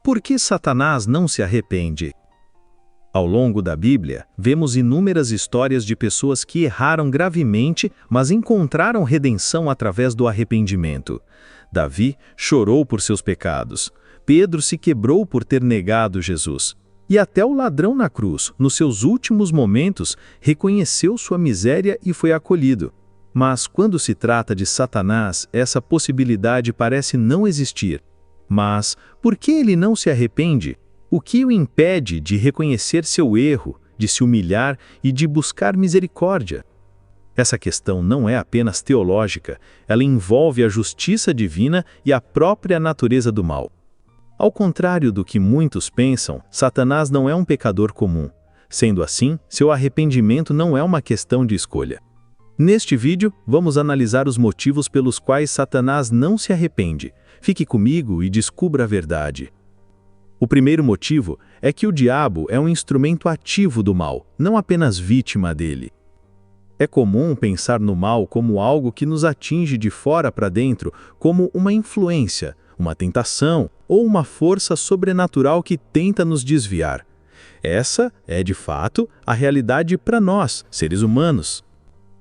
Por que Satanás não se arrepende? Ao longo da Bíblia, vemos inúmeras histórias de pessoas que erraram gravemente, mas encontraram redenção através do arrependimento. Davi chorou por seus pecados. Pedro se quebrou por ter negado Jesus. E até o ladrão na cruz, nos seus últimos momentos, reconheceu sua miséria e foi acolhido. Mas quando se trata de Satanás, essa possibilidade parece não existir. Mas por que ele não se arrepende? O que o impede de reconhecer seu erro, de se humilhar e de buscar misericórdia? Essa questão não é apenas teológica, ela envolve a justiça divina e a própria natureza do mal. Ao contrário do que muitos pensam, Satanás não é um pecador comum. Sendo assim, seu arrependimento não é uma questão de escolha. Neste vídeo, vamos analisar os motivos pelos quais Satanás não se arrepende. Fique comigo e descubra a verdade. O primeiro motivo é que o diabo é um instrumento ativo do mal, não apenas vítima dele. É comum pensar no mal como algo que nos atinge de fora para dentro, como uma influência, uma tentação ou uma força sobrenatural que tenta nos desviar. Essa é, de fato, a realidade para nós, seres humanos.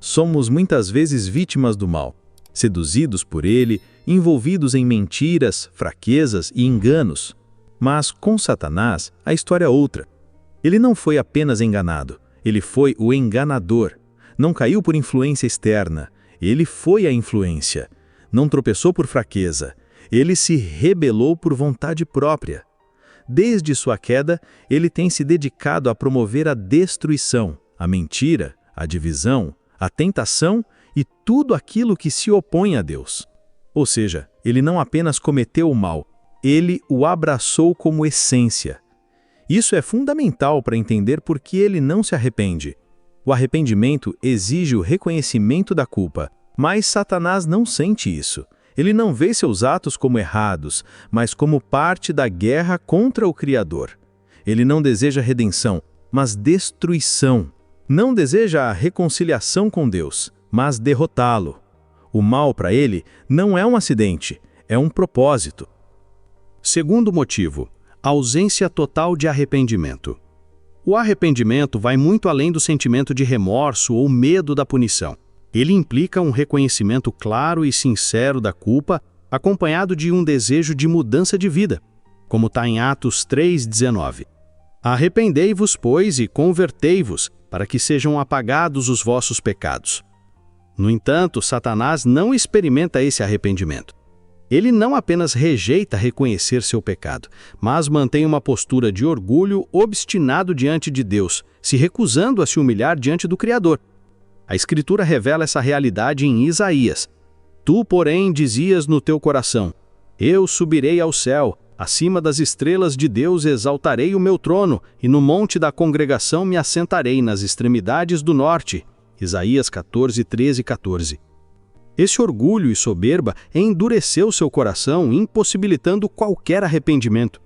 Somos muitas vezes vítimas do mal, seduzidos por ele, envolvidos em mentiras, fraquezas e enganos. Mas com Satanás, a história é outra. Ele não foi apenas enganado, ele foi o enganador. Não caiu por influência externa, ele foi a influência. Não tropeçou por fraqueza, ele se rebelou por vontade própria. Desde sua queda, ele tem se dedicado a promover a destruição, a mentira, a divisão, a tentação e tudo aquilo que se opõe a Deus. Ou seja, ele não apenas cometeu o mal, ele o abraçou como essência. Isso é fundamental para entender por que ele não se arrepende. O arrependimento exige o reconhecimento da culpa, mas Satanás não sente isso. Ele não vê seus atos como errados, mas como parte da guerra contra o Criador. Ele não deseja redenção, mas destruição. Não deseja a reconciliação com Deus, mas derrotá-lo. O mal para ele não é um acidente, é um propósito. Segundo motivo, ausência total de arrependimento. O arrependimento vai muito além do sentimento de remorso ou medo da punição. Ele implica um reconhecimento claro e sincero da culpa, acompanhado de um desejo de mudança de vida, como está em Atos 3,19. Arrependei-vos, pois, e convertei-vos, para que sejam apagados os vossos pecados. No entanto, Satanás não experimenta esse arrependimento. Ele não apenas rejeita reconhecer seu pecado, mas mantém uma postura de orgulho obstinado diante de Deus, se recusando a se humilhar diante do Criador. A Escritura revela essa realidade em Isaías. Tu, porém, dizias no teu coração: eu subirei ao céu, acima das estrelas de Deus exaltarei o meu trono, e no monte da congregação me assentarei nas extremidades do norte. Isaías 14, 13 e 14. Esse orgulho e soberba endureceu seu coração, impossibilitando qualquer arrependimento.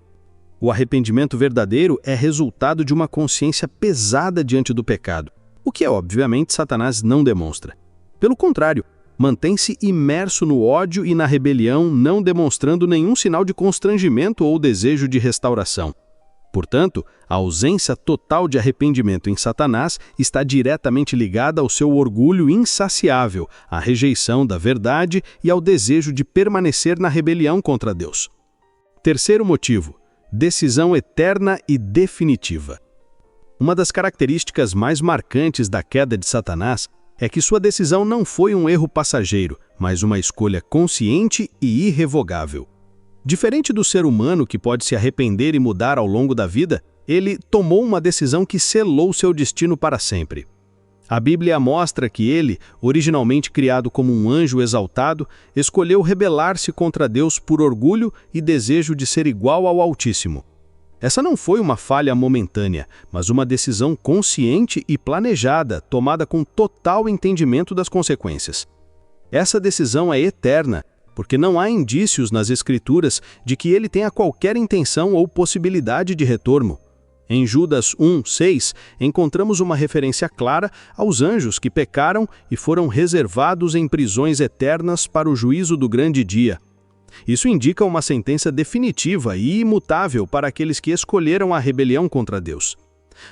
O arrependimento verdadeiro é resultado de uma consciência pesada diante do pecado, o que obviamente Satanás não demonstra. Pelo contrário, mantém-se imerso no ódio e na rebelião, não demonstrando nenhum sinal de constrangimento ou desejo de restauração. Portanto, a ausência total de arrependimento em Satanás está diretamente ligada ao seu orgulho insaciável, à rejeição da verdade e ao desejo de permanecer na rebelião contra Deus. Terceiro motivo, decisão eterna e definitiva. Uma das características mais marcantes da queda de Satanás é que sua decisão não foi um erro passageiro, mas uma escolha consciente e irrevogável. Diferente do ser humano que pode se arrepender e mudar ao longo da vida, ele tomou uma decisão que selou seu destino para sempre. A Bíblia mostra que ele, originalmente criado como um anjo exaltado, escolheu rebelar-se contra Deus por orgulho e desejo de ser igual ao Altíssimo. Essa não foi uma falha momentânea, mas uma decisão consciente e planejada, tomada com total entendimento das consequências. Essa decisão é eterna, porque não há indícios nas Escrituras de que ele tenha qualquer intenção ou possibilidade de retorno. Em Judas 1:6, encontramos uma referência clara aos anjos que pecaram e foram reservados em prisões eternas para o juízo do grande dia. Isso indica uma sentença definitiva e imutável para aqueles que escolheram a rebelião contra Deus.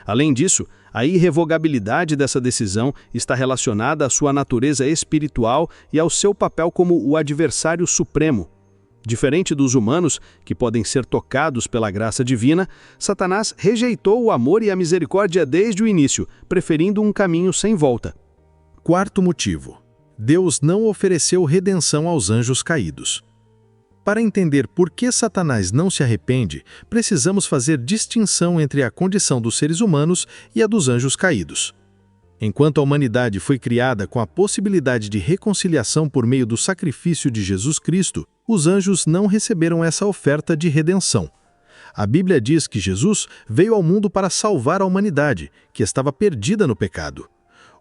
Além disso, a irrevogabilidade dessa decisão está relacionada à sua natureza espiritual e ao seu papel como o adversário supremo. Diferente dos humanos, que podem ser tocados pela graça divina, Satanás rejeitou o amor e a misericórdia desde o início, preferindo um caminho sem volta. Quarto motivo: Deus não ofereceu redenção aos anjos caídos. Para entender por que Satanás não se arrepende, precisamos fazer distinção entre a condição dos seres humanos e a dos anjos caídos. Enquanto a humanidade foi criada com a possibilidade de reconciliação por meio do sacrifício de Jesus Cristo, os anjos não receberam essa oferta de redenção. A Bíblia diz que Jesus veio ao mundo para salvar a humanidade, que estava perdida no pecado.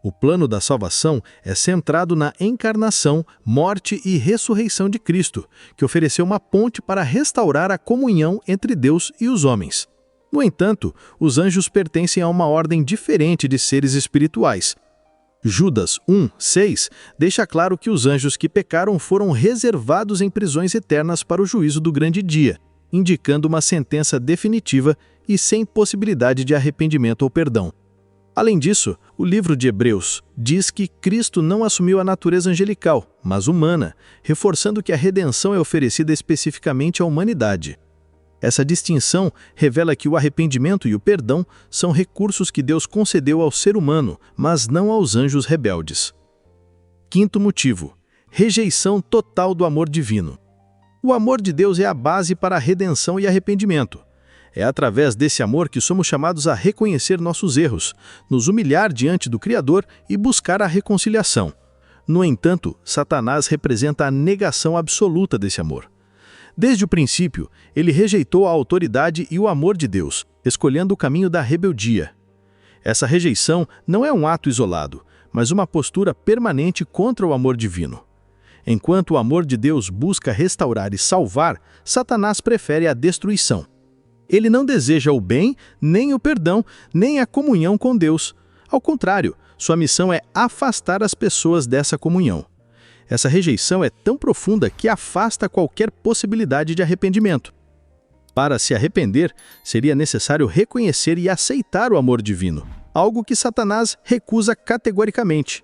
O plano da salvação é centrado na encarnação, morte e ressurreição de Cristo, que ofereceu uma ponte para restaurar a comunhão entre Deus e os homens. No entanto, os anjos pertencem a uma ordem diferente de seres espirituais. Judas 1:6 deixa claro que os anjos que pecaram foram reservados em prisões eternas para o juízo do grande dia, indicando uma sentença definitiva e sem possibilidade de arrependimento ou perdão. Além disso, o livro de Hebreus diz que Cristo não assumiu a natureza angelical, mas humana, reforçando que a redenção é oferecida especificamente à humanidade. Essa distinção revela que o arrependimento e o perdão são recursos que Deus concedeu ao ser humano, mas não aos anjos rebeldes. Quinto motivo: rejeição total do amor divino. O amor de Deus é a base para a redenção e arrependimento. É através desse amor que somos chamados a reconhecer nossos erros, nos humilhar diante do Criador e buscar a reconciliação. No entanto, Satanás representa a negação absoluta desse amor. Desde o princípio, ele rejeitou a autoridade e o amor de Deus, escolhendo o caminho da rebeldia. Essa rejeição não é um ato isolado, mas uma postura permanente contra o amor divino. Enquanto o amor de Deus busca restaurar e salvar, Satanás prefere a destruição. Ele não deseja o bem, nem o perdão, nem a comunhão com Deus. Ao contrário, sua missão é afastar as pessoas dessa comunhão. Essa rejeição é tão profunda que afasta qualquer possibilidade de arrependimento. Para se arrepender, seria necessário reconhecer e aceitar o amor divino, algo que Satanás recusa categoricamente.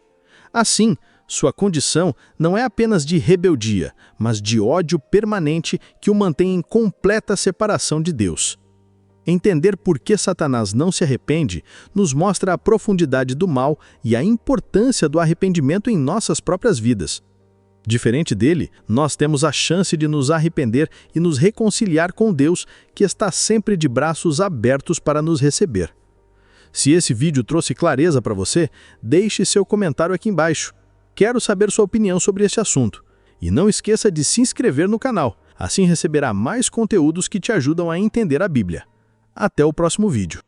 Assim, sua condição não é apenas de rebeldia, mas de ódio permanente que o mantém em completa separação de Deus. Entender por que Satanás não se arrepende nos mostra a profundidade do mal e a importância do arrependimento em nossas próprias vidas. Diferente dele, nós temos a chance de nos arrepender e nos reconciliar com Deus, que está sempre de braços abertos para nos receber. Se esse vídeo trouxe clareza para você, deixe seu comentário aqui embaixo. Quero saber sua opinião sobre esse assunto. E não esqueça de se inscrever no canal, assim receberá mais conteúdos que te ajudam a entender a Bíblia. Até o próximo vídeo.